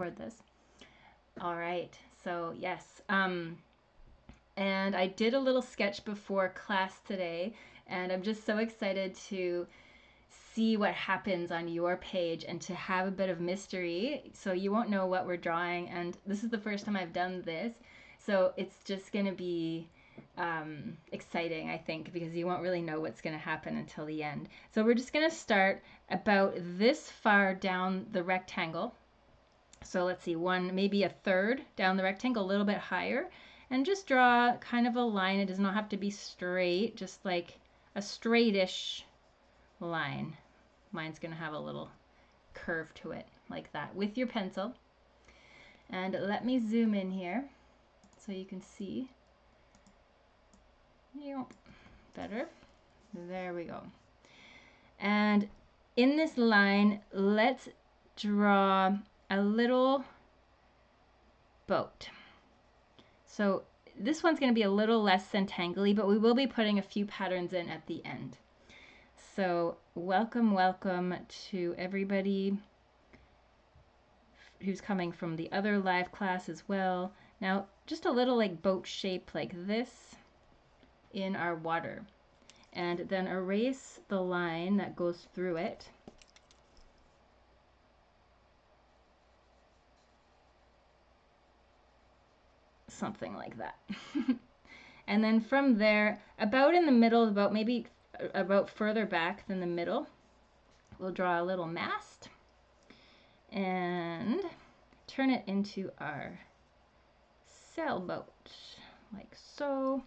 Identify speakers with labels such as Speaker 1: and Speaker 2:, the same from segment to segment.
Speaker 1: record this. All right. So yes, and I did a little sketch before class today, and I'm just so excited to see what happens on your page and to have a bit of mystery. So you won't know what we're drawing, and this is the first time I've done this, so it's just gonna be exciting, I think, because you won't really know what's gonna happen until the end. So we're just gonna start about this far down the rectangle. So let's see, one, maybe a third down the rectangle, a little bit higher, and just draw kind of a line. It does not have to be straight, just like a straightish line. Mine's gonna have a little curve to it like that with your pencil. And let me zoom in here so you can see. Better. There we go. And in this line, let's draw a little boat. So this one's going to be a little less centangly, but we will be putting a few patterns in at the end. So welcome to everybody who's coming from the other live class as well. Now, just a little like boat shape like this in our water. And then erase the line that goes through it. Something like that. And then from there, about in the middle, about maybe about further back than the middle, we'll draw a little mast and turn it into our sailboat, like so.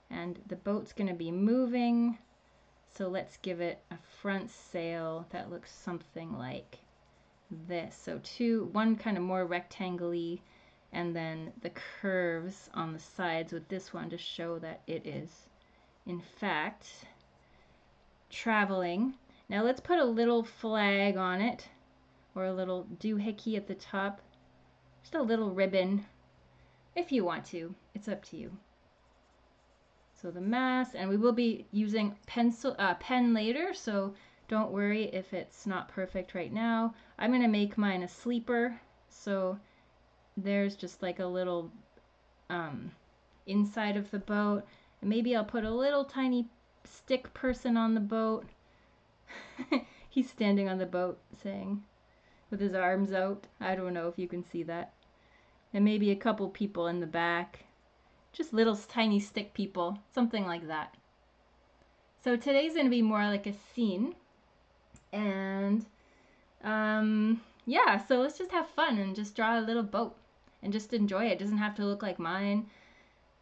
Speaker 1: And the boat's going to be moving, so let's give it a front sail that looks something like this. So one kind of more rectangle-y, and then the curves on the sides with this one to show that it is in fact traveling. Now let's put a little flag on it, or a little doohickey at the top, just a little ribbon if you want to. It's up to you. So the mast, and we will be using pen later, so don't worry if it's not perfect right now. I'm going to make mine a sleeper, so there's just like a little inside of the boat, and maybe I'll put a little tiny stick person on the boat. He's standing on the boat saying, with his arms out. I don't know if you can see that. And maybe a couple people in the back, just little tiny stick people, something like that. So today's going to be more like a scene, and yeah, so let's just have fun and just draw a little boat and just enjoy it. It doesn't have to look like mine,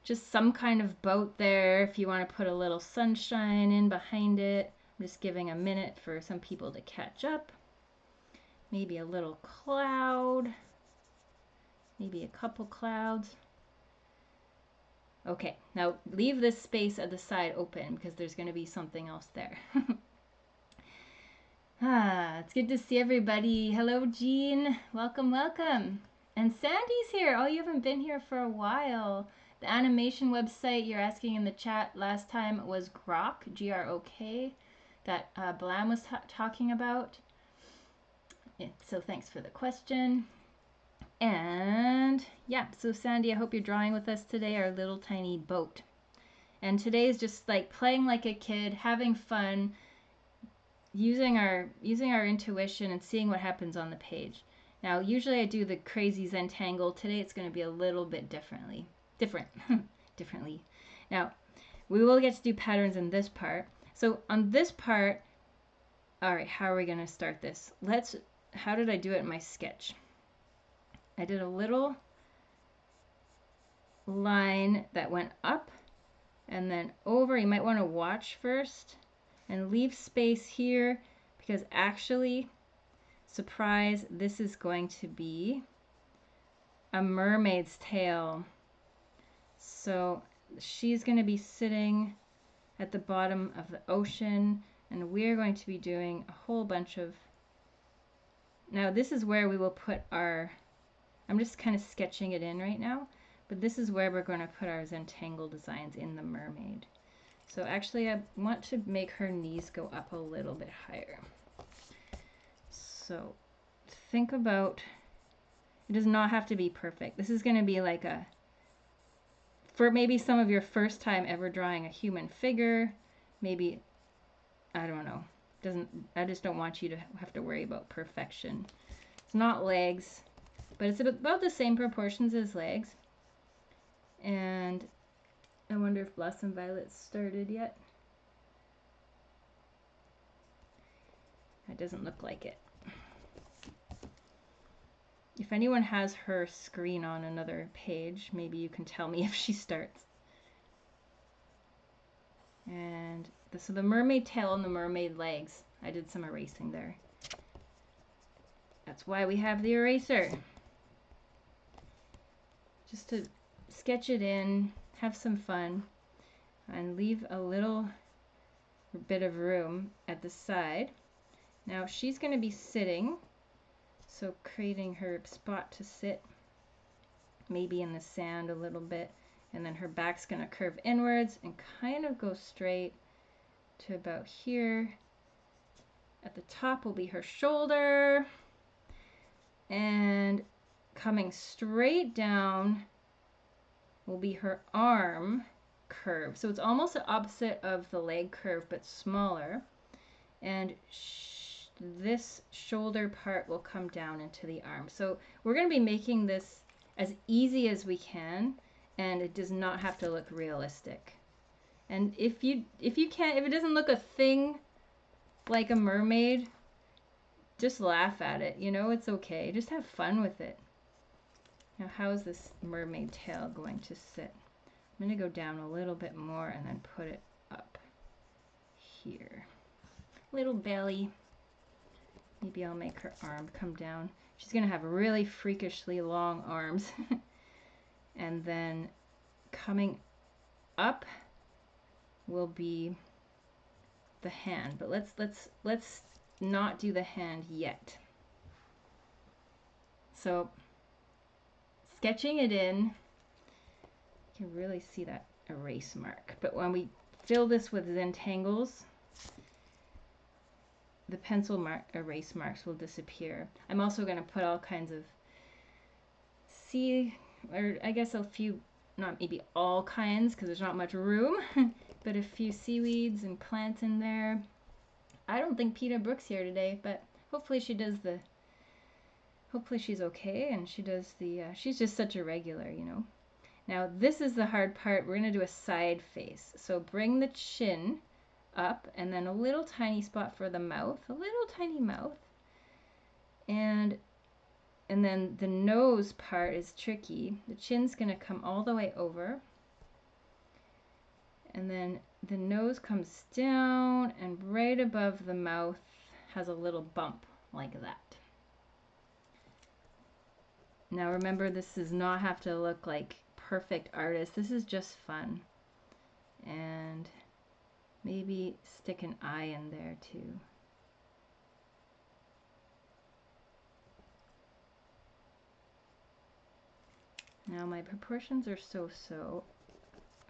Speaker 1: just some kind of boat there. If you want to put a little sunshine in behind it, I'm just giving a minute for some people to catch up. Maybe a little cloud, maybe a couple clouds. Okay, now leave this space at the side open because there's going to be something else there. It's good to see everybody. Hello, Jean. Welcome. And Sandy's here. Oh, you haven't been here for a while. The animation website you're asking in the chat last time was Grok, G-R-O-K, that Blam was talking about. So thanks for the question. And yeah, so Sandy, I hope you're drawing with us today, our little tiny boat. And today is just like playing like a kid, having fun, using our intuition and seeing what happens on the page. Now, usually I do the crazy Zentangle. Today it's going to be a little bit differently. Now, we will get to do patterns in this part. So on this part, all right, how are we going to start this? How did I do it in my sketch? I did a little line that went up and then over. You might want to watch first and leave space here, because actually, surprise, this is going to be a mermaid's tail. So she's going to be sitting at the bottom of the ocean, and we're going to be doing a whole bunch of... Now this is where we will put our... I'm just kind of sketching it in right now, but this is where we're going to put our Zentangle designs in the mermaid. So actually I want to make her knees go up a little bit higher. So think about It does not have to be perfect. This is going to be like for maybe some of your first time ever drawing a human figure, maybe, I don't know. I just don't want you to have to worry about perfection. It's not legs, but it's about the same proportions as legs. And I wonder if Blossom Violet's started yet. It doesn't look like it. If anyone has her screen on another page, maybe you can tell me if she starts. And so the mermaid tail and the mermaid legs, I did some erasing there. That's why we have the eraser. Just to sketch it in, have some fun, and leave a little bit of room at the side. Now she's going to be sitting, so creating her spot to sit, maybe in the sand a little bit, and then her back's going to curve inwards and kind of go straight to about here. At the top will be her shoulder, and coming straight down will be her arm curve. So it's almost the opposite of the leg curve, but smaller. And this shoulder part will come down into the arm. So we're going to be making this as easy as we can, and it does not have to look realistic. And if it doesn't look a thing like a mermaid, just laugh at it. You know, it's okay. Just have fun with it. Now, how is this mermaid tail going to sit? I'm going to go down a little bit more and then put it up here. Little belly. Maybe I'll make her arm come down. She's going to have really freakishly long arms. And then coming up will be the hand. But let's not do the hand yet. So sketching it in, you can really see that erase mark. But when we fill this with Zentangles, the pencil erase marks will disappear. I'm also going to put all kinds of a few, not maybe all kinds because there's not much room, but a few seaweeds and plants in there. I don't think Peta Brooke's here today, but hopefully she does hopefully she's okay and she does she's just such a regular, you know. Now this is the hard part. We're going to do a side face. So bring the chin up and then a little tiny spot for the mouth, a little tiny mouth. And then the nose part is tricky. The chin's going to come all the way over. And then the nose comes down and right above the mouth has a little bump like that. Now remember, this does not have to look like perfect artist. This is just fun. And maybe stick an eye in there too. Now my proportions are so-so.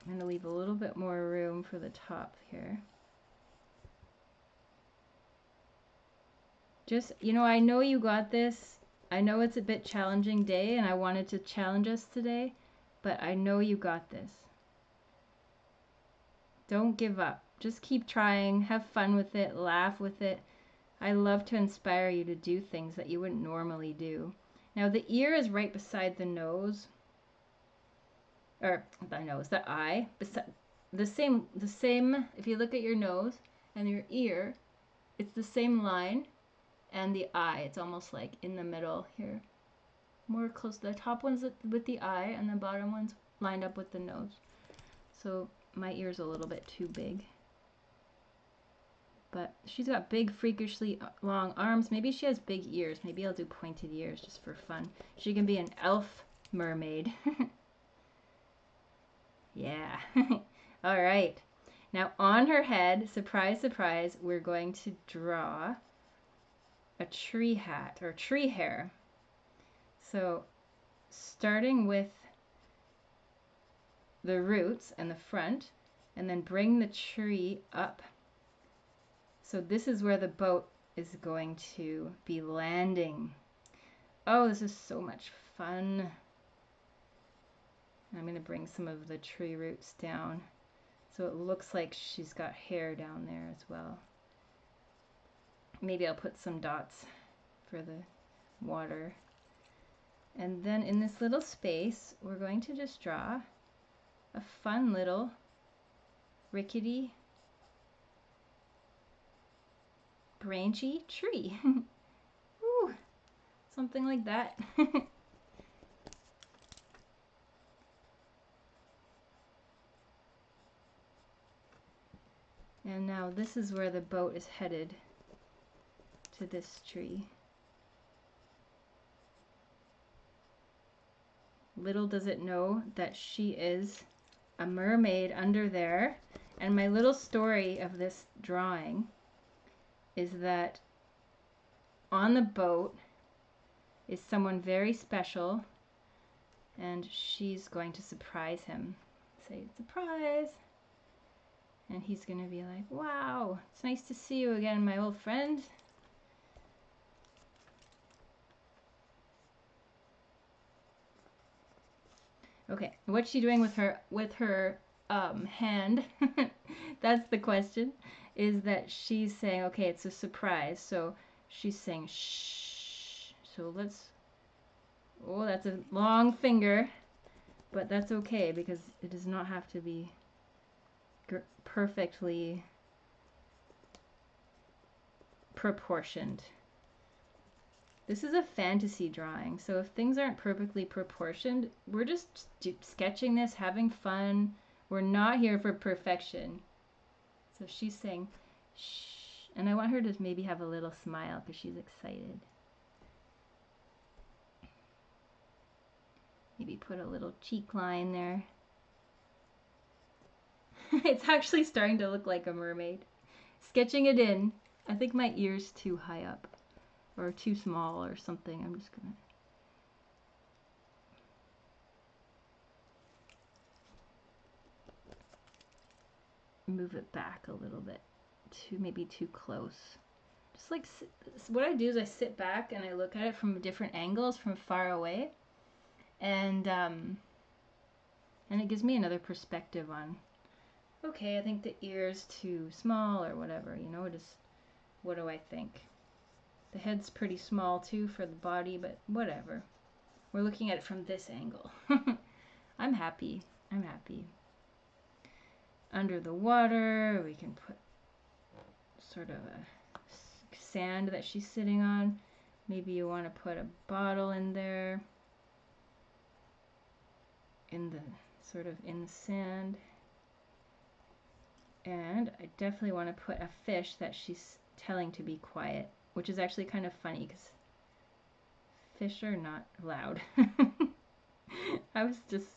Speaker 1: I'm going to leave a little bit more room for the top here. Just, you know, I know you got this. I know it's a bit challenging day and I wanted to challenge us today, but I know you got this. Don't give up. Just keep trying. Have fun with it. Laugh with it. I love to inspire you to do things that you wouldn't normally do. Now the ear is right beside the nose. Or the nose, the eye. The same, if you look at your nose and your ear, it's the same line. And the eye, it's almost like in the middle here. More close. The top one's with the eye and the bottom one's lined up with the nose. So my ear's a little bit too big. But she's got big, freakishly long arms. Maybe she has big ears. Maybe I'll do pointed ears just for fun. She can be an elf mermaid. Yeah. All right. Now on her head, surprise, surprise, we're going to draw a tree hat or tree hair. So starting with the roots and the front, and then bring the tree up. So this is where the boat is going to be landing. Oh, this is so much fun. I'm going to bring some of the tree roots down so it looks like she's got hair down there as well. Maybe I'll put some dots for the water. And then in this little space, we're going to just draw a fun little rickety, branchy tree. Ooh, something like that. And now this is where the boat is headed, to this tree. Little does it know that she is a mermaid under there. And my little story of this drawing is that on the boat is someone very special, and she's going to surprise him. Say, surprise! And he's going to be like, wow, it's nice to see you again, my old friend. Okay, what's she doing with her hand? That's the question. Is that she's saying, okay, it's a surprise. So she's saying shh. So let's. Oh, that's a long finger, but that's okay because it does not have to be perfectly proportioned. This is a fantasy drawing, so if things aren't perfectly proportioned, we're just sketching this, having fun. We're not here for perfection. So she's saying, shh, and I want her to maybe have a little smile because she's excited. Maybe put a little cheek line there. It's actually starting to look like a mermaid. Sketching it in. I think my ear's too high up. Or too small or something. I'm just gonna move it back a little bit, maybe too close. Just like what I do is I sit back and I look at it from different angles from far away, and it gives me another perspective on, okay, I think the ear's too small or whatever, you know, just what do I think? The head's pretty small too for the body, but whatever. We're looking at it from this angle. I'm happy. I'm happy. Under the water, we can put sort of a sand that she's sitting on. Maybe you want to put a bottle in there. In the sand. And I definitely want to put a fish that she's telling to be quiet, which is actually kind of funny because fish are not loud. I was just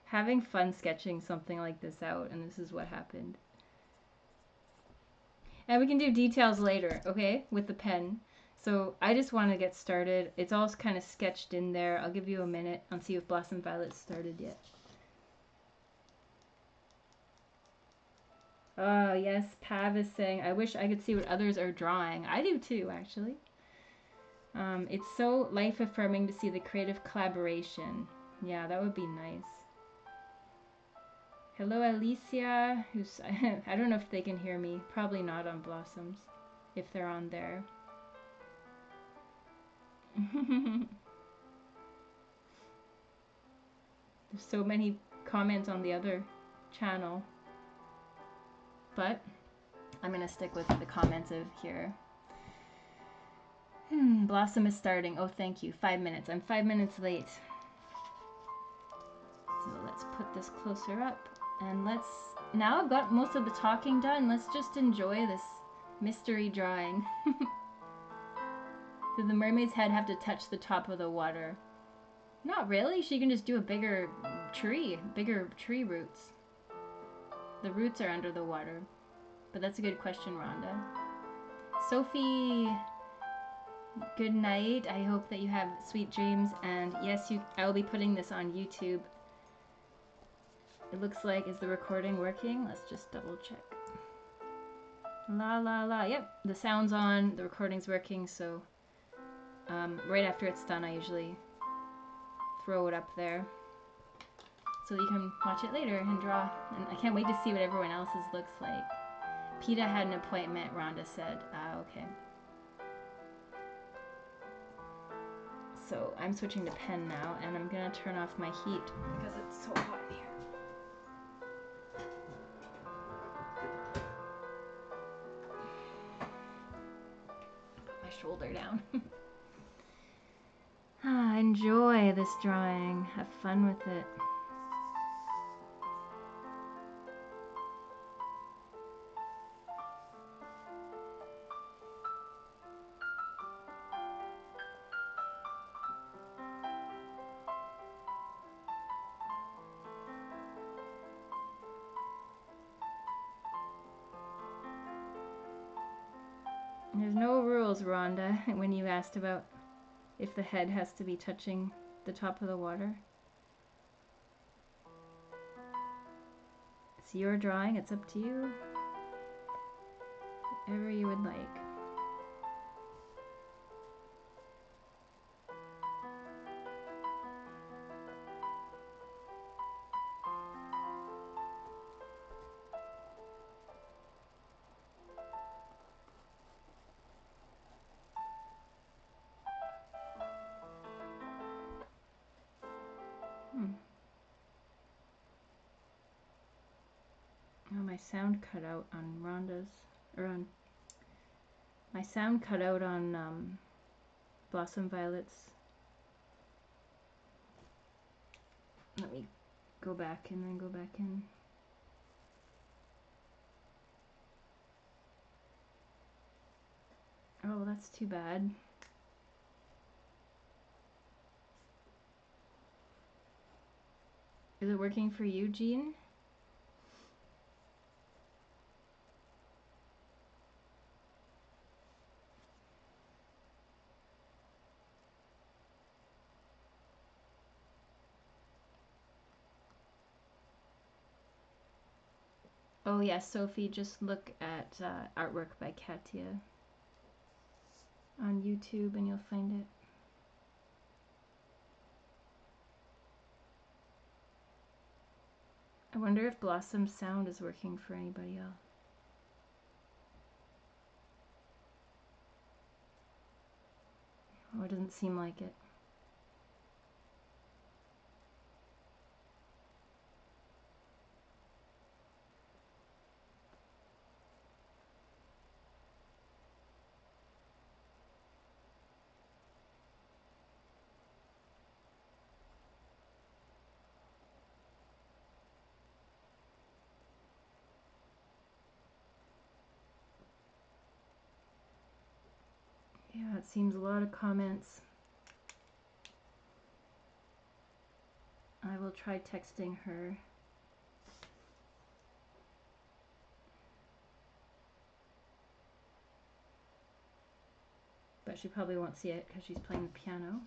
Speaker 1: having fun sketching something like this out, and this is what happened. And we can do details later, okay, with the pen. So I just want to get started. It's all kind of sketched in there. I'll give you a minute and see if Blossom Violet's started yet. Oh, yes, Pav is saying, I wish I could see what others are drawing. I do too, actually. It's so life-affirming to see the creative collaboration. Yeah, that would be nice. Hello, Alicia, who's, I don't know if they can hear me. Probably not on Blossoms, if they're on there. There's so many comments on the other channel. But I'm going to stick with the comments of here. Blossom is starting. Oh, thank you. 5 minutes. I'm 5 minutes late. So let's put this closer up. And now I've got most of the talking done. Let's just enjoy this mystery drawing. Did the mermaid's head have to touch the top of the water? Not really. She can just do a bigger tree roots. The roots are under the water. But that's a good question, Rhonda. Sophie, good night. I hope that you have sweet dreams. And yes, I will be putting this on YouTube. It looks like, is the recording working? Let's just double check. La la la. Yep, the sound's on, the recording's working, so Right after it's done, I usually throw it up there so you can watch it later and draw. And I can't wait to see what everyone else's looks like. PETA had an appointment, Rhonda said. Okay. So I'm switching to pen now, and I'm gonna turn off my heat because it's so hot in here. Put my shoulder down. Enjoy this drawing. Have fun with it. There's no rules, Rhonda, when you asked about if the head has to be touching the top of the water. It's your drawing, it's up to you. Whatever you would like. Oh, my sound cut out on Rhonda's, or on, my sound cut out on Blossom Violet's. Let me go back and then go back in. Oh, that's too bad. Is it working for you, Jean? Oh yes, Sophie, just look at artwork by Katia on YouTube and you'll find it. I wonder if Blossom's sound is working for anybody else. Oh, it doesn't seem like it. Yeah, it seems a lot of comments. I will try texting her. But she probably won't see it because she's playing the piano.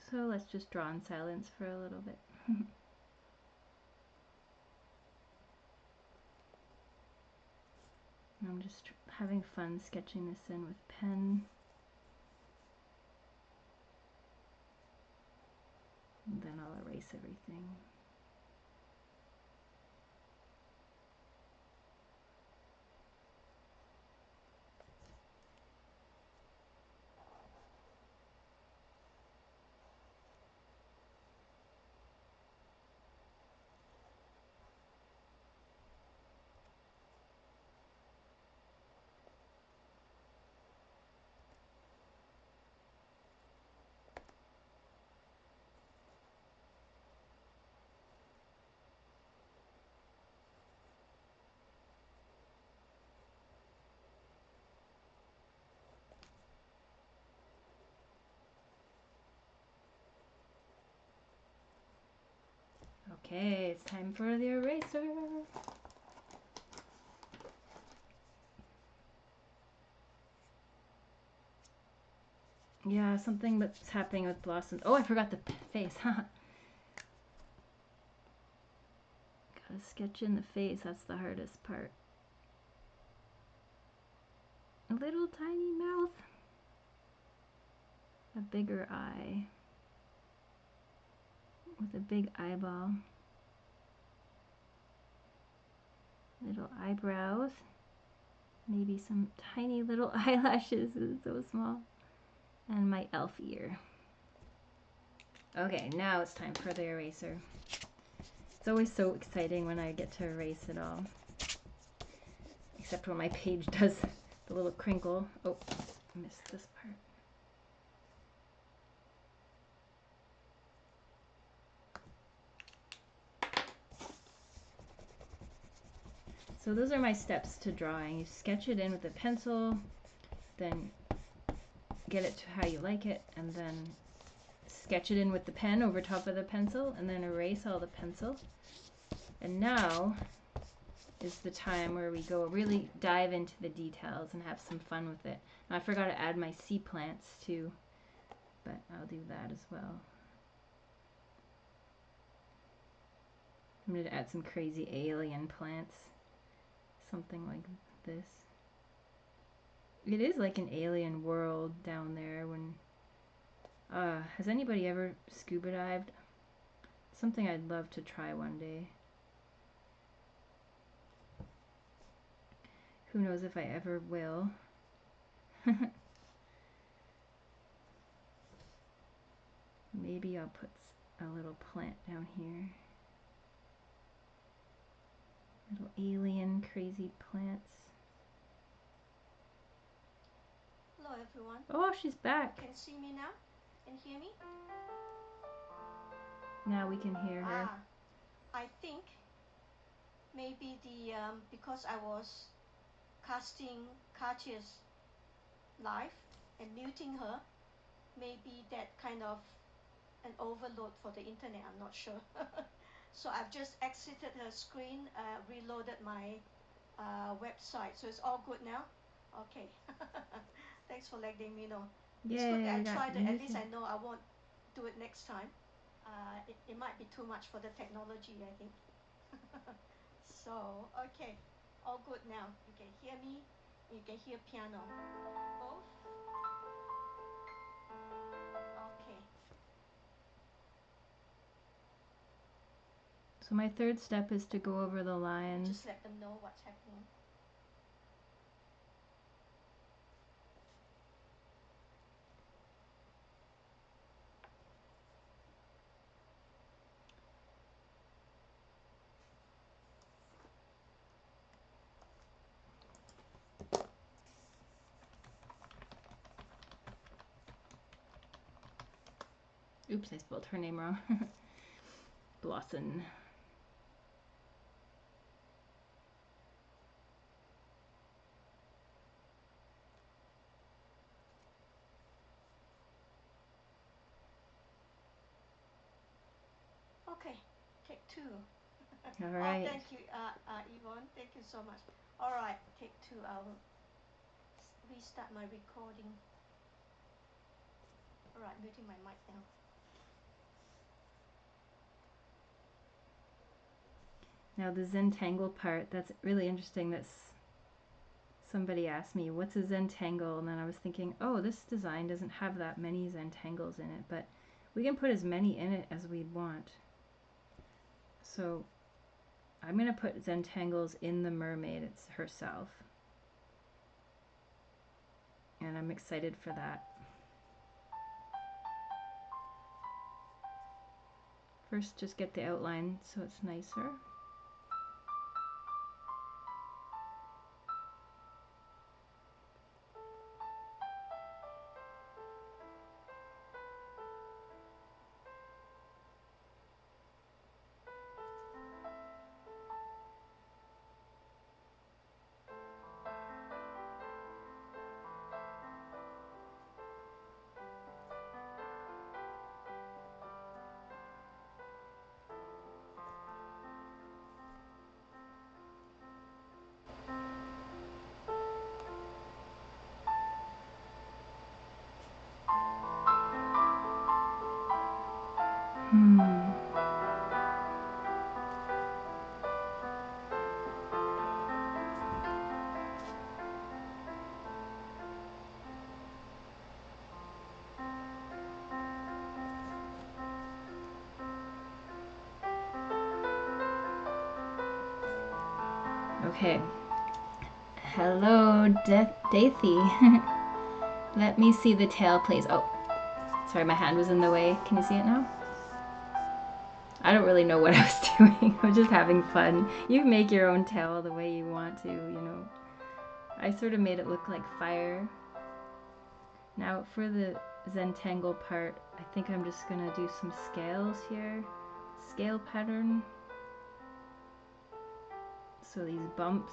Speaker 1: So let's just draw in silence for a little bit. I'm just having fun sketching this in with pen. And then I'll erase everything. Okay, it's time for the eraser. Yeah, something that's happening with Blossom. Oh, I forgot the face. Gotta sketch in the face. That's the hardest part. A little tiny mouth. A bigger eye. With a big eyeball. Little eyebrows. Maybe some tiny little eyelashes. It's so small. And my elf ear. Okay, now it's time for the eraser. It's always so exciting when I get to erase it all. Except when my page does the little crinkle. Oh, I missed this part. So those are my steps to drawing. You sketch it in with a pencil, then get it to how you like it, and then sketch it in with the pen over top of the pencil, and then erase all the pencil. And now is the time where we go really dive into the details and have some fun with it. Now, I forgot to add my sea plants too, but I'll do that as well. I'm going to add some crazy alien plants. Something like this. It is like an alien world down there when... has anybody ever scuba dived? Something I'd love to try one day. Who knows if I ever will. Maybe I'll put a little plant down here. Little alien crazy plants.
Speaker 2: Hello everyone.
Speaker 1: Oh, she's back.
Speaker 2: Can you see me now? Can you hear me?
Speaker 1: Now we can hear her.
Speaker 2: I think maybe the because I was casting Katia's live and muting her, maybe that kind of an overload for the internet, I'm not sure. So I've just exited her screen, reloaded my website, so it's all good now. Okay. Thanks for letting me know.
Speaker 1: Yay,
Speaker 2: it's good that I tried it. At
Speaker 1: music.
Speaker 2: least I know I won't do it next time. It might be too much for the technology, I think. So, okay, all good now. You can hear me, you can hear piano. Both? Okay.
Speaker 1: So my third step is to go over the lines.
Speaker 2: Just let them know what's happening.
Speaker 1: Oops, I spelled her name wrong. Blossom.
Speaker 2: Okay, take two.
Speaker 1: All right.
Speaker 2: Oh, thank you, Yvonne. Thank you so much. All right, take two. I will restart my recording. All right, muting my mic now.
Speaker 1: Now the Zentangle part, that's really interesting. That's somebody asked me, what's a Zentangle? And then I was thinking, oh, this design doesn't have that many Zentangles in it, but we can put as many in it as we want. So I'm going to put Zentangles in the mermaid herself. And I'm excited for that. First, just get the outline so it's nicer. Okay. Hello, Dathy. Let me see the tail, please. Oh, sorry, my hand was in the way. Can you see it now? I don't really know what I was doing. I was just having fun. You make your own tail the way you want to, you know. I sort of made it look like fire. Now for the Zentangle part, I think I'm just gonna do some scales here. Scale pattern. So these bumps.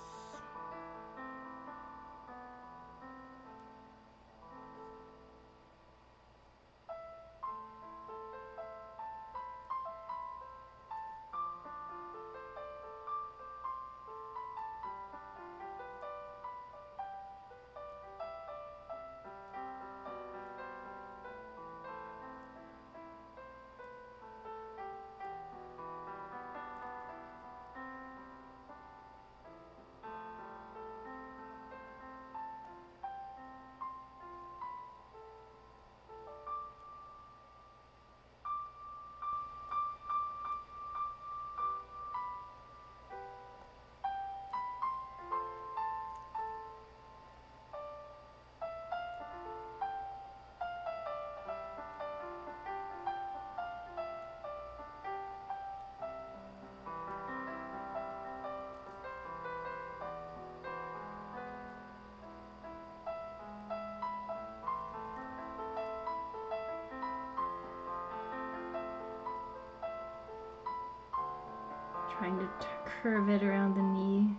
Speaker 1: Trying to curve it around the knee.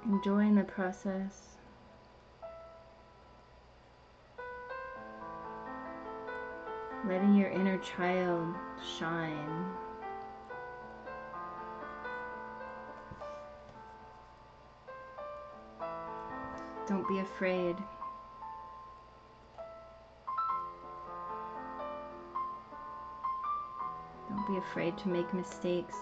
Speaker 1: Enjoying the process. Letting your inner child shine. Don't be afraid. Don't be afraid to make mistakes.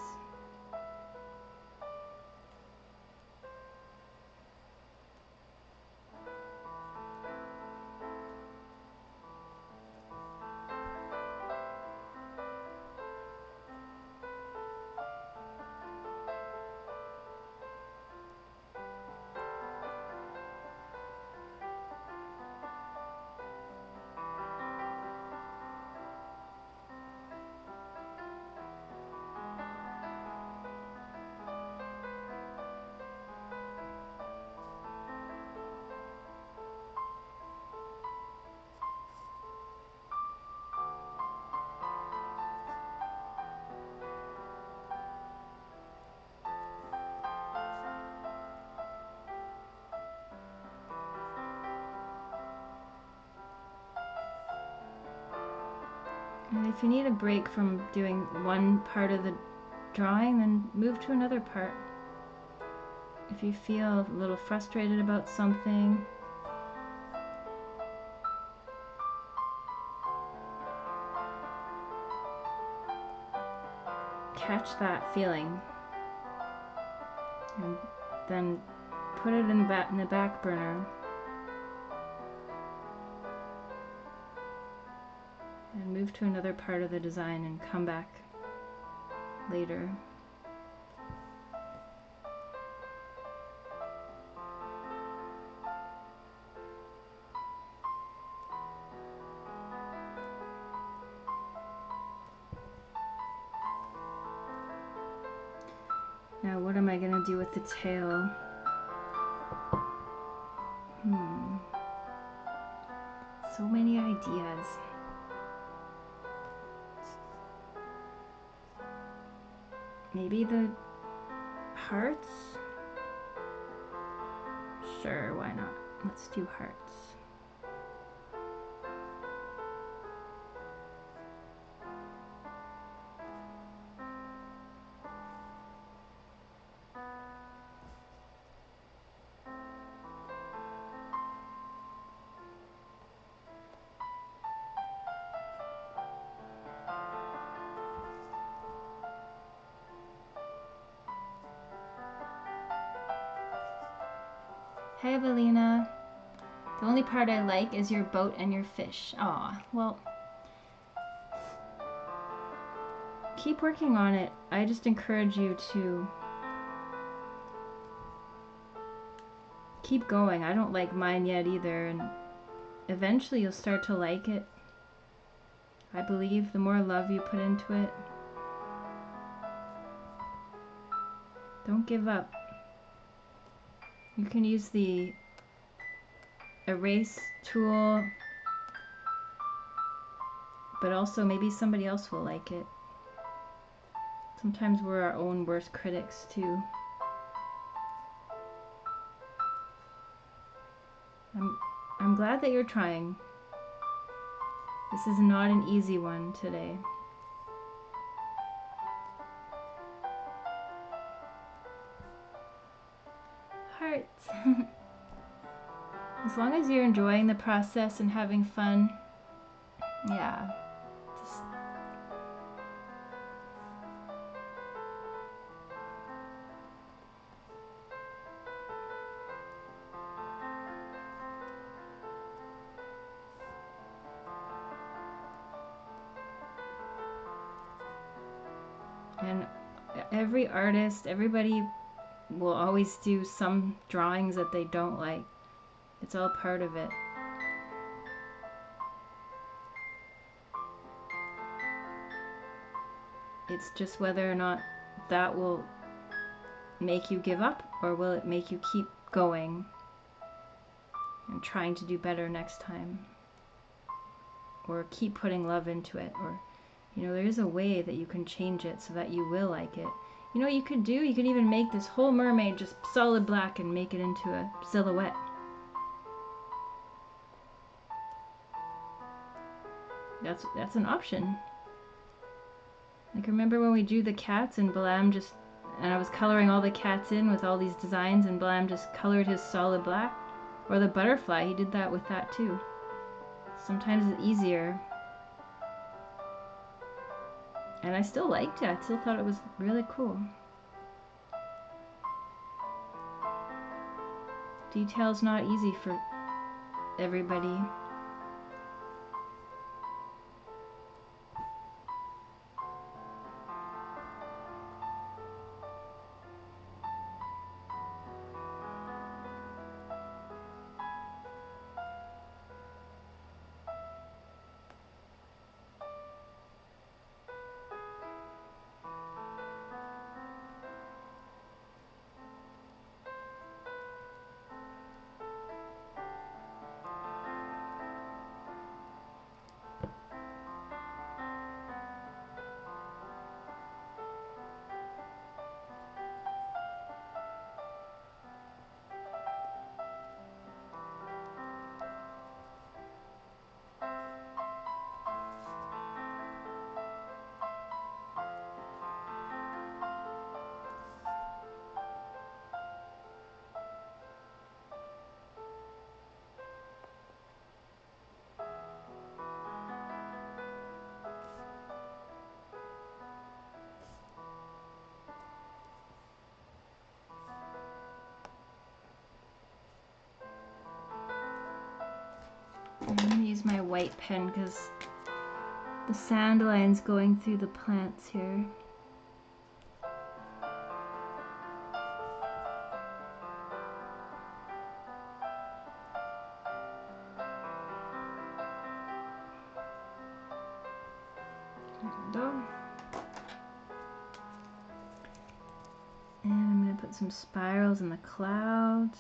Speaker 1: And if you need a break from doing one part of the drawing, then move to another part. If you feel a little frustrated about something, catch that feeling and then put it in the back burner and move to another part of the design and come back later. Now what am I going to do with the tail? So many ideas. Maybe the hearts? Sure, why not? Let's do hearts. Hi, Evelina. The only part I like is your boat and your fish. Aw, well, keep working on it. I just encourage you to keep going. I don't like mine yet either, and eventually you'll start to like it. I believe the more love you put into it, don't give up. You can use the erase tool, but also maybe somebody else will like it. Sometimes we're our own worst critics too. I'm glad that you're trying. This is not an easy one today. Hearts. As long as you're enjoying the process and having fun, yeah. Just and every artist, everybody will always do some drawings that they don't like. It's all part of it. It's just whether or not that will make you give up, or will it make you keep going and trying to do better next time, or keep putting love into it, or there is a way that you can change it so that you will like it. You know what you could do? You could even make this whole mermaid just solid black and make it into a silhouette. That's an option. Like, remember when we drew the cats and I was coloring all the cats in with all these designs, and Balam just colored his solid black? Or the butterfly, he did that with that too. Sometimes it's easier. And I still liked it. I still thought it was really cool. Detail's not easy for everybody. I'm going to use my white pen because the sand line's going through the plants here. There we go. And I'm going to put some spirals in the clouds.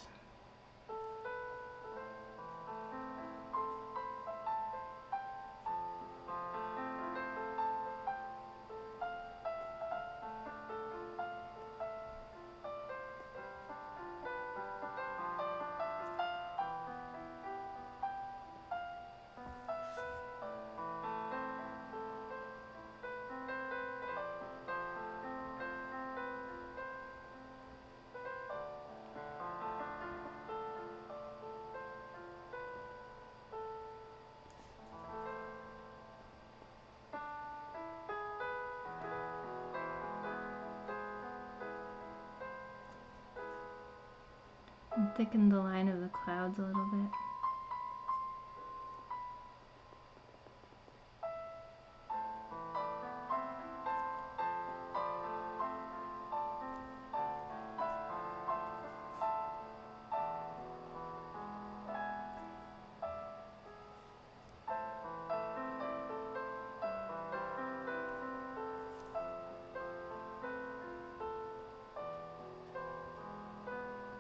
Speaker 1: And thicken the line of the clouds a little bit.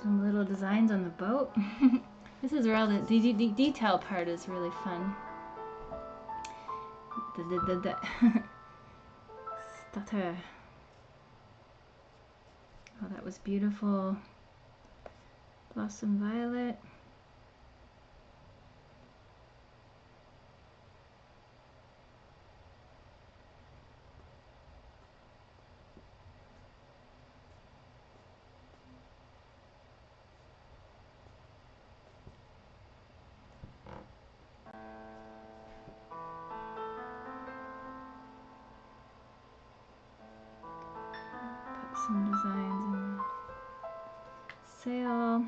Speaker 1: Some little designs on the boat. This is where all the detail part is really fun. Stutter. Oh, that was beautiful. Blossom violet. Put some designs in the sail.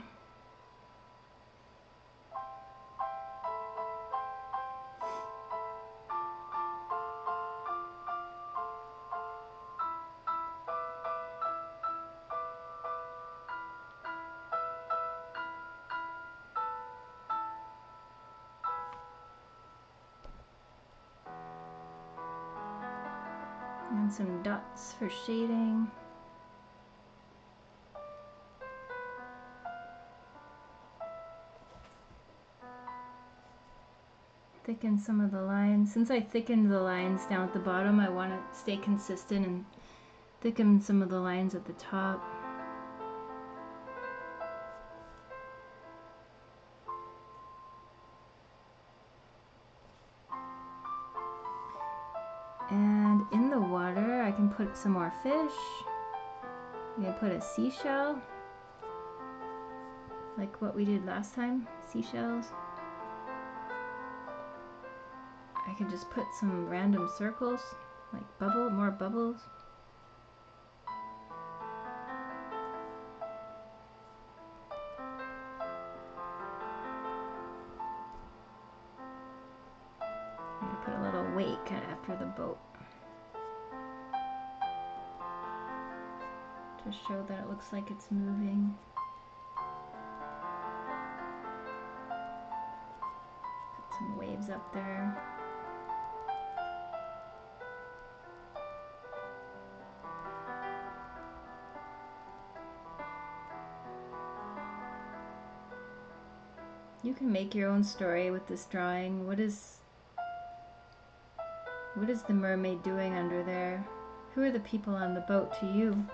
Speaker 1: And some dots for shading. Thicken some of the lines. Since I thickened the lines down at the bottom, I want to stay consistent and thicken some of the lines at the top. And in the water, I can put some more fish. I'm gonna put a seashell, like what we did last time, seashells. I could just put some random circles, like more bubbles. I'm gonna put a little wake after the boat to show that it looks like it's moving. Put some waves up there. You can make your own story with this drawing. What is the mermaid doing under there? Who are the people on the boat to you?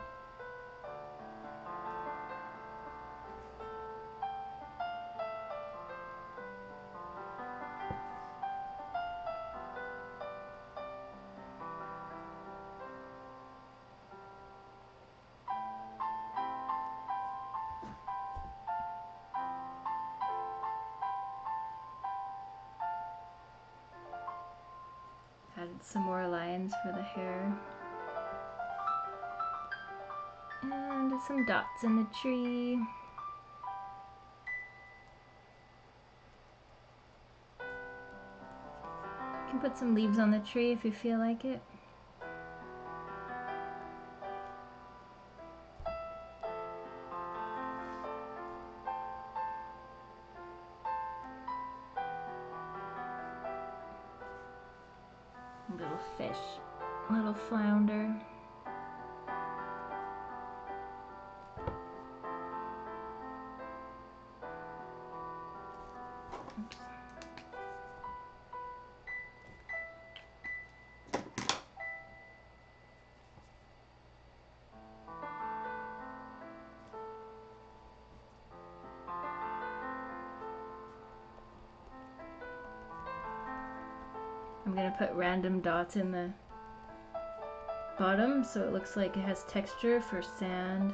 Speaker 1: Added some more lines for the hair. And some dots in the tree. You can put some leaves on the tree if you feel like it. Little fish, little flounder. Oops. I'm gonna put random dots in the bottom so it looks like it has texture for sand.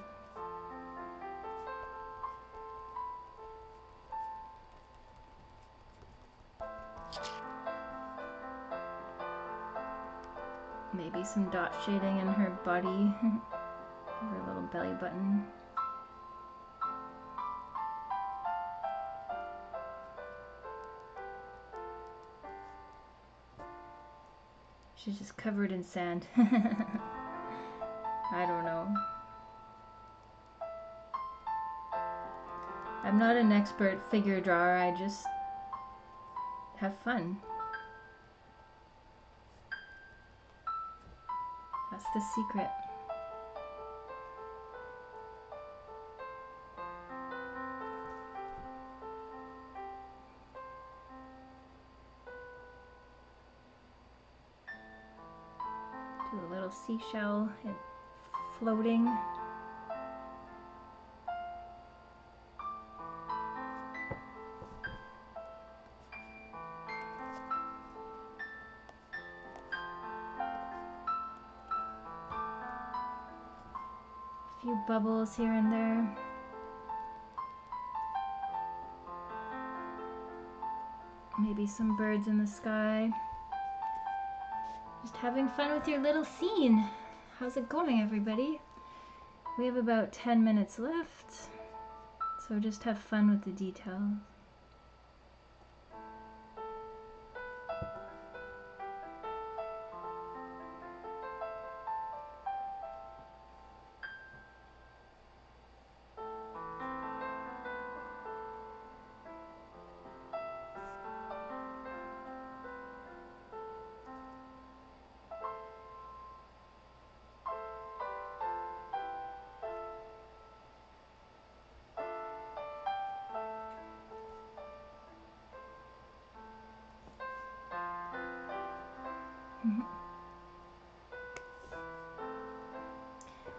Speaker 1: Maybe some dot shading in her body, her little belly button. She's just covered in sand. I don't know. I'm not an expert figure drawer, I just have fun. That's the secret. little seashell floating. A few bubbles here and there. Maybe some birds in the sky. Just having fun with your little scene. How's it going, everybody? We have about 10 minutes left, so just have fun with the details.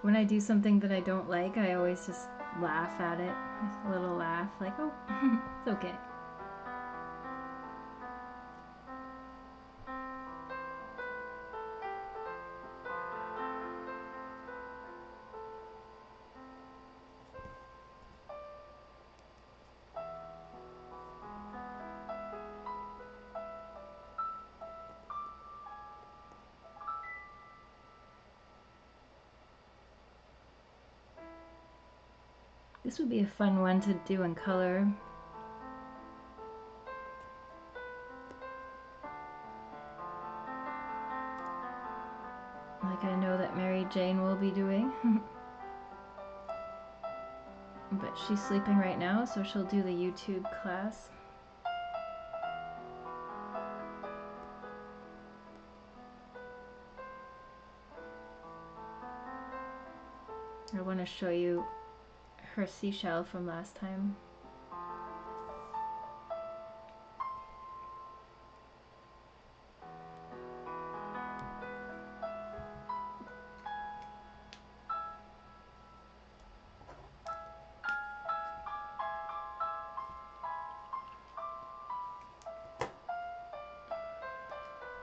Speaker 1: When I do something that I don't like, I always just laugh at it. A little laugh, like, oh, it's okay. This would be a fun one to do in color. Like I know that Mary Jane will be doing. But she's sleeping right now, so she'll do the YouTube class. I want to show you her seashell from last time.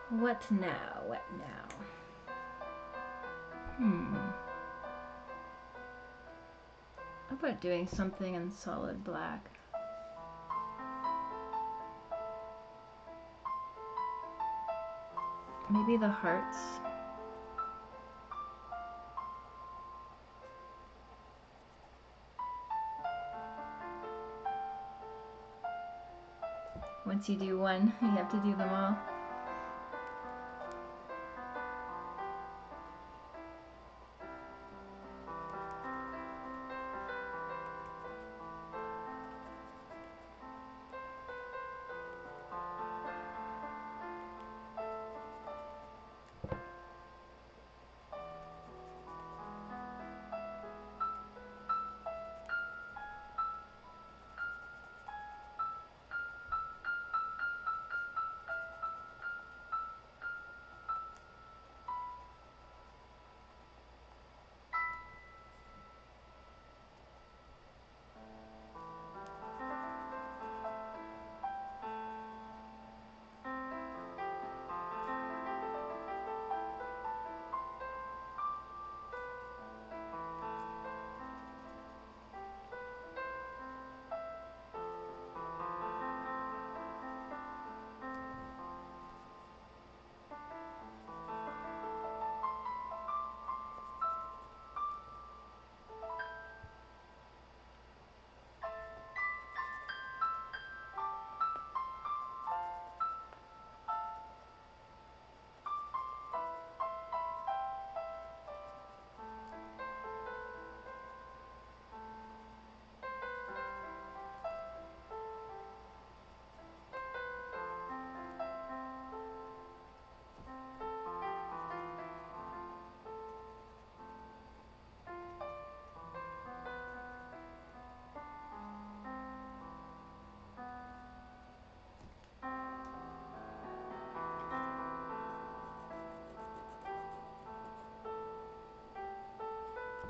Speaker 1: What now? What now? How about doing something in solid black? Maybe the hearts. Once you do one, you have to do them all.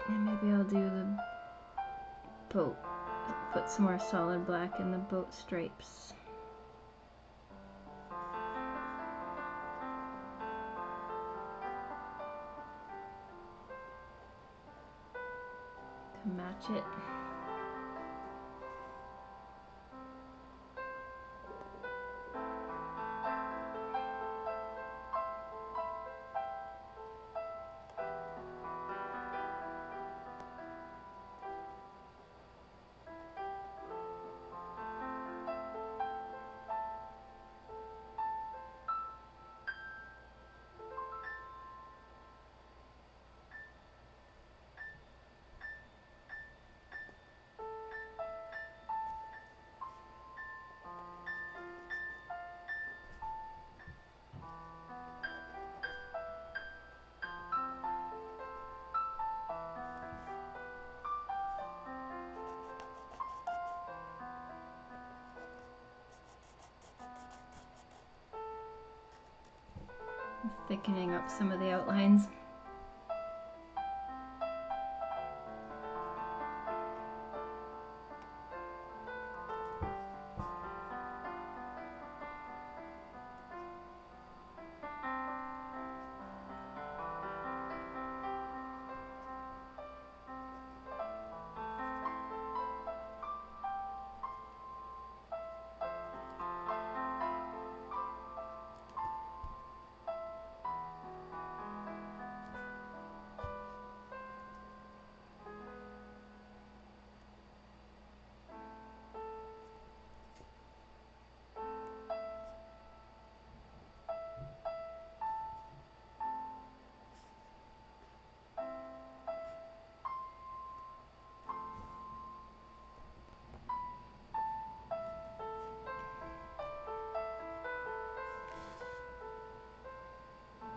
Speaker 1: And maybe I'll do the boat. Put some more solid black in the boat stripes. To match it. Thickening up some of the outlines.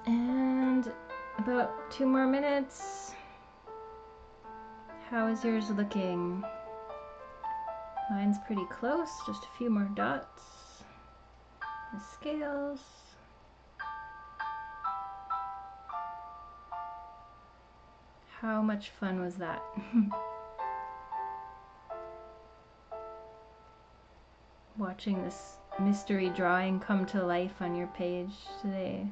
Speaker 1: And about 2 more minutes. How is yours looking? Mine's pretty close, just a few more dots. The scales. How much fun was that? Watching this mystery drawing come to life on your page today.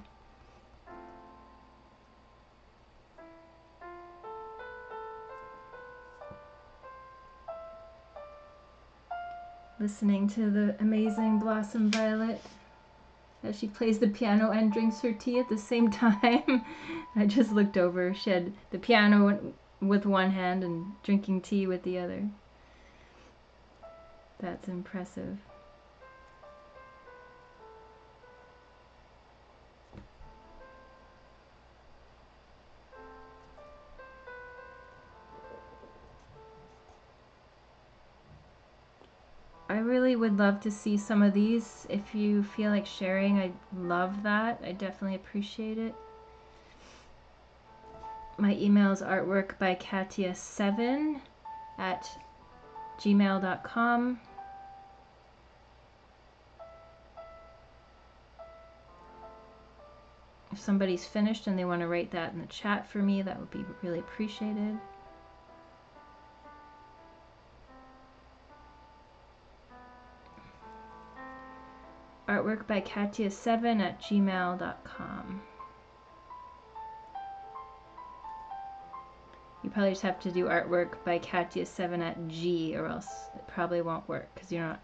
Speaker 1: Listening to the amazing Blossom Violet as she plays the piano and drinks her tea at the same time. I just looked over. She had the piano with one hand and drinking tea with the other. That's impressive. I really would love to see some of these. If you feel like sharing, I'd love that. I definitely appreciate it. My email is artworkbykatia7@gmail.com. If somebody's finished and they want to write that in the chat for me, that would be really appreciated. artworkbykatia7@gmail.com. You probably just have to do artworkbykatia7@g, or else it probably won't work because you're not.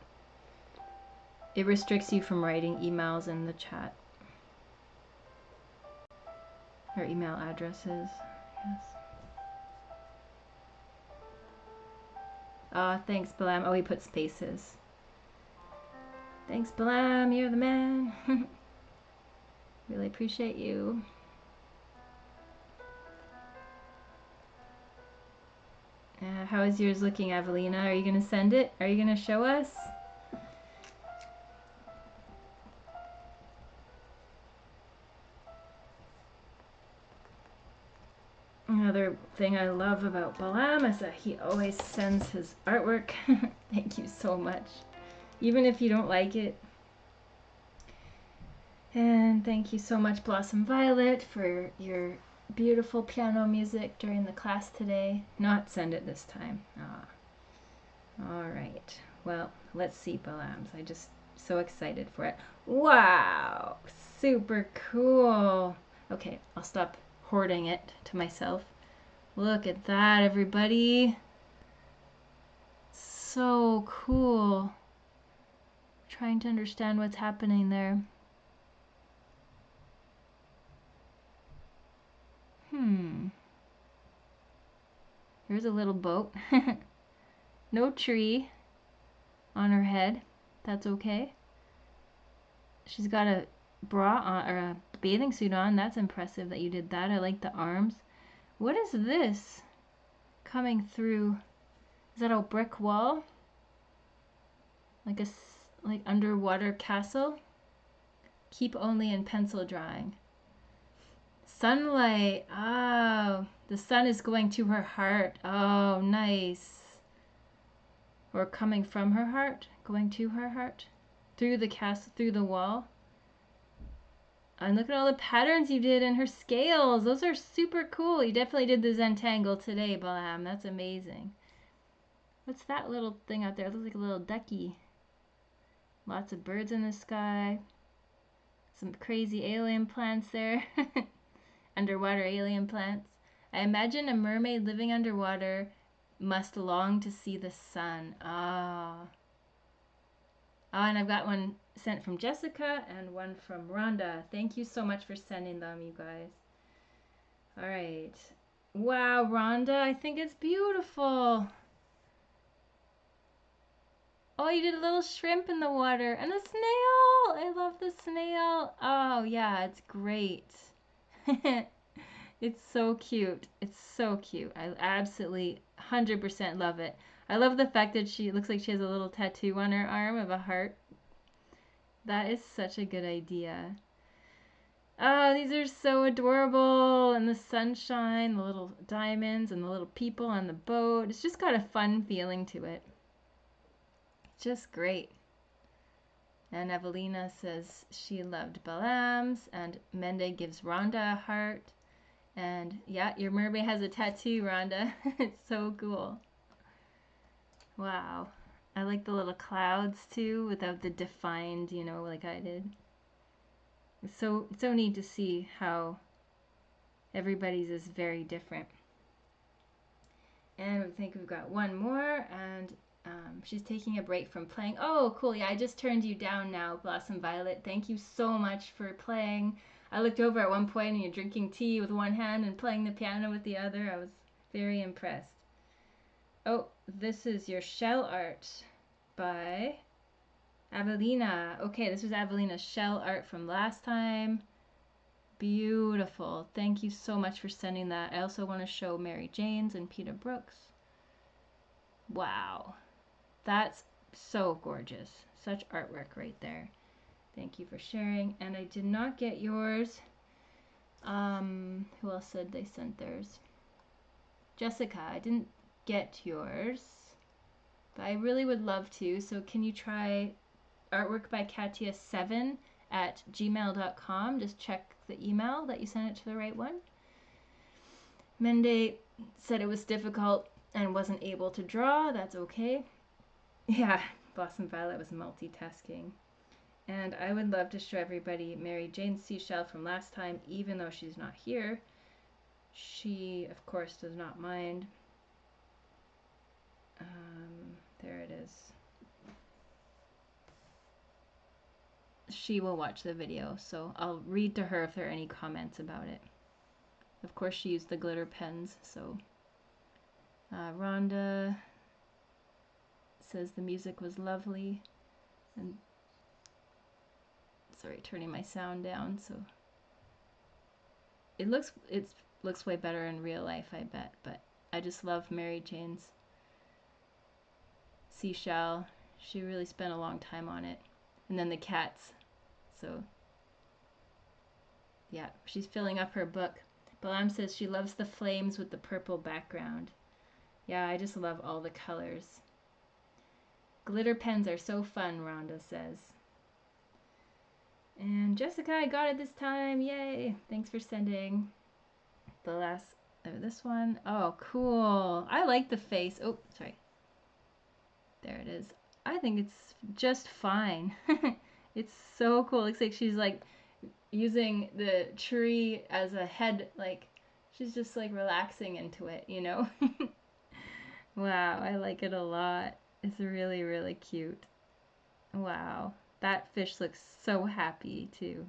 Speaker 1: It restricts you from writing emails in the chat. Or email addresses, yes. Thanks, Balam. Oh, he put spaces. Thanks, Balam. You're the man. Really appreciate you. How is yours looking, Evelina? Are you going to send it? Are you going to show us? Another thing I love about Balam is that he always sends his artwork. Thank you so much. Even if you don't like it. And thank you so much, Blossom Violet, for your beautiful piano music during the class today. Not send it this time. Ah. All right. Well, let's see, Balams. I just so excited for it. Wow! Super cool. Okay, I'll stop hoarding it to myself. Look at that, everybody. So cool. Trying to understand what's happening there. Here's a little boat. No tree on her head. That's okay. She's got a bra on, or a bathing suit on. That's impressive that you did that. I like the arms. What is this coming through? Is that a brick wall? Like a like underwater castle? Keep only in pencil drawing. Sunlight. Oh, the sun is going to her heart. Oh, nice. Or coming from her heart, going to her heart, through the castle, through the wall. And look at all the patterns you did in her scales. Those are super cool. You definitely did the Zentangle today, Balam. That's amazing. What's that little thing out there? It looks like a little ducky. Lots of birds in the sky. Some crazy alien plants there. Underwater alien plants. I imagine a mermaid living underwater must long to see the sun. Ah. Oh, and I've got one sent from Jessica and one from Rhonda. Thank you so much for sending them, you guys. All right. Wow, Rhonda, I think it's beautiful. Oh, you did a little shrimp in the water and a snail. I love the snail. Oh, yeah, it's great. It's so cute. It's so cute. I absolutely 100% love it. I love the fact that she looks like she has a little tattoo on her arm of a heart. That is such a good idea. Oh, these are so adorable. And the sunshine, the little diamonds, and the little people on the boat. It's just got a fun feeling to it. Just great. And Evelina says she loved Balam's. And Mende gives Rhonda a heart. And yeah, your mermaid has a tattoo, Rhonda. It's so cool. Wow. I like the little clouds too, without the defined, like I did. It's so neat to see how everybody's is very different. And I think we've got one more, and she's taking a break from playing. Oh, cool. Yeah, I just turned you down now, Blossom Violet. Thank you so much for playing. I looked over at one point and you're drinking tea with one hand and playing the piano with the other. I was very impressed. Oh, this is your shell art by Avelina. Okay, this was Avelina's shell art from last time. Beautiful. Thank you so much for sending that. I also want to show Mary Jane's and Peter Brooks. Wow. That's so gorgeous. Such artwork right there. Thank you for sharing. And I did not get yours. Who else said they sent theirs? Jessica, I didn't get yours. But I really would love to. So can you try artwork by Katia7@gmail.com? Just check the email that you sent it to the right one. Mende said it was difficult and wasn't able to draw. That's okay. Yeah, Blossom Violet was multitasking. And I would love to show everybody Mary Jane's seashell from last time, even though she's not here. She, of course, does not mind. There it is. She will watch the video, so I'll read to her if there are any comments about it. Of course, she used the glitter pens, so. Rhonda says the music was lovely. And sorry, turning my sound down, so. It looks way better in real life, I bet, but I just love Mary Jane's seashell. She really spent a long time on it. And then the cats. So, yeah, she's filling up her book. Balam says she loves the flames with the purple background. Yeah, I just love all the colors. Glitter pens are so fun, Rhonda says. And Jessica, I got it this time. Yay! Thanks for sending. the last, this one. Oh, cool. I like the face. Oh, sorry. There it is. I think it's just fine. It's so cool. Looks like she's like using the tree as a head, like she's just like relaxing into it, you know? Wow, I like it a lot. It's really, really cute. Wow. That fish looks so happy too.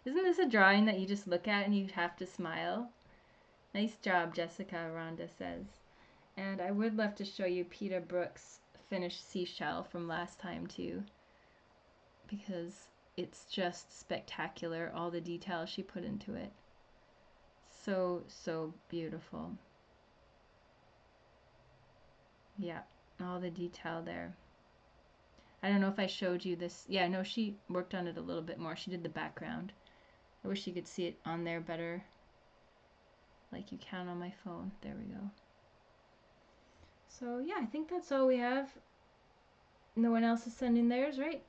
Speaker 1: Isn't this a drawing that you just look at and you have to smile? Nice job, Jessica, Rhonda says. And I would love to show you Peter Brooks' finished seashell from last time too, because it's just spectacular, all the detail she put into it. So, so beautiful. Yeah, all the detail there. I don't know if I showed you this. Yeah, no, she worked on it a little bit more. She did the background. I wish you could see it on there better, like you can on my phone. There we go. So yeah, I think that's all we have. No one else is sending theirs, right?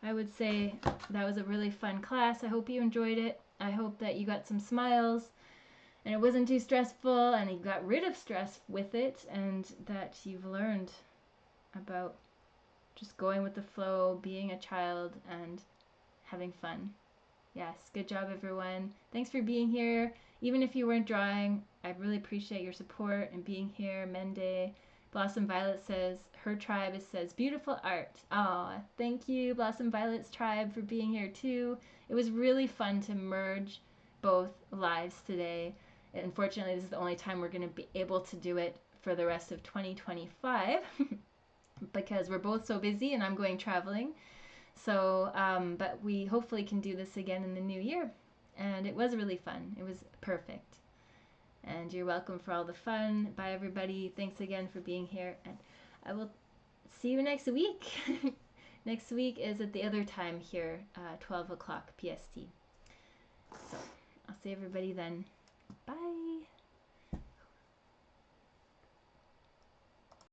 Speaker 1: I would say that was a really fun class. I hope you enjoyed it. I hope that you got some smiles and it wasn't too stressful and you got rid of stress with it, and that you've learned about just going with the flow, being a child, and having fun. Yes, good job, everyone. Thanks for being here. Even if you weren't drawing, I really appreciate your support and being here. Mende, Blossom Violet says her tribe says beautiful art. Aw, thank you, Blossom Violet's tribe, for being here too. It was really fun to merge both lives today. Unfortunately, this is the only time we're going to be able to do it for the rest of 2025 because we're both so busy and I'm going traveling. So, but we hopefully can do this again in the new year. And it was really fun. It was perfect. And you're welcome for all the fun. Bye, everybody. Thanks again for being here. And I will see you next week. Next week is at the other time here, 12 o'clock PST. So I'll see everybody then. Bye.